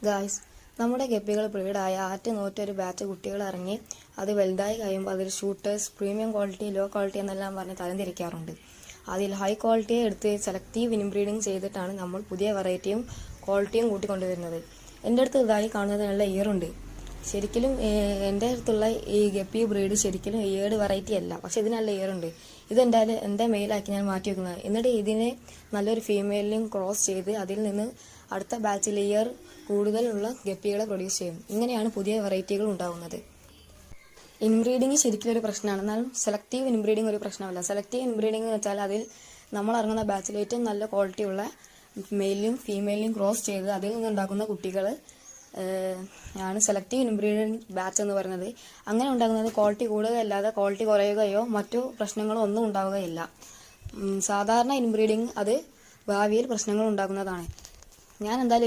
Guys, നമ്മുടെ ഗപ്പികൾ ബ്രീഡായ ആറ്റ് നോറ്റൊരു batch കുട്ടികൾ ഇറങ്ങി അത് വലുതായി കഴിയുമ്പോൾ അതിൽ shooters, premium quality, low quality എന്നെല്ലാം പറഞ്ഞ് തരംതിരിക്കാറുണ്ട്. അതിൽ ഹൈ ക്വാളിറ്റിയെ എടുത്ത് സെലക്റ്റീവ് ഇൻബ്രീഡിങ് ചെയ്തിട്ടാണ് നമ്മൾ പുതിയ വെറൈറ്റിയും ക്വാളിറ്റിയും കൂട്ടിക്കൊണ്ടുവരുന്നത്. എൻ്റെ അടുത്ത് ഇതായി കാണുന്നതിനുള്ള ഇയറുണ്ട്. ശരിക്കും എൻ്റെ അടുത്തുള്ള ഈ ഗപ്പി ബ്രീഡ് ശരിക്കും ഇയേർഡ് വെറൈറ്റി അല്ല, പക്ഷെ ഇതിനുള്ള ഇയറുണ്ട്. എൻ്റെ മെയിലാക്കി ഞാൻ മാറ്റി വെക്കുന്നത്. എന്നിട്ട് ഇതിനെ നല്ലൊരു ഫീമെയിലിനും ക്രോസ് ചെയ്ത് അതിൽ നിന്ന് അടുത്ത ബാച്ചിൽ ഇയർ കൂടുതലുള്ള ഗപ്പികളെ പ്രൊഡ്യൂസ് ചെയ്യും. ഇങ്ങനെയാണ് പുതിയ വെറൈറ്റികൾ ഉണ്ടാകുന്നത്. ഇൻബ്രീഡിങ് ശരിക്കും ഒരു പ്രശ്നമാണ്, എന്നാൽ സെലക്റ്റീവ് ഇൻബ്രീഡിങ് ഒരു പ്രശ്നമല്ല. സെലക്റ്റീവ് ഇൻബ്രീഡിങ് എന്ന് വെച്ചാൽ അതിൽ നമ്മൾ ഇറങ്ങുന്ന ബാച്ചിൽ ഏറ്റവും നല്ല ക്വാളിറ്റിയുള്ള മെയിലും ഫീമെയിലും ക്രോസ് ചെയ്ത് അതിൽ നിന്നുണ്ടാക്കുന്ന കുട്ടികൾ ആണ് സെലക്റ്റീവ് ഇൻബ്രീഡിങ് ബാച്ച് എന്ന് പറയുന്നത്. അങ്ങനെ ഉണ്ടാകുന്നത് ക്വാളിറ്റി കൂടുകയല്ലാതെ ക്വാളിറ്റി കുറയുകയോ മറ്റു പ്രശ്നങ്ങളോ ഒന്നും ഉണ്ടാവുകയില്ല. സാധാരണ ഇൻബ്രീഡിങ് അത് ഭാവിയിൽ പ്രശ്നങ്ങൾ ഉണ്ടാകുന്നതാണ്. ഞാൻ എന്തായാലും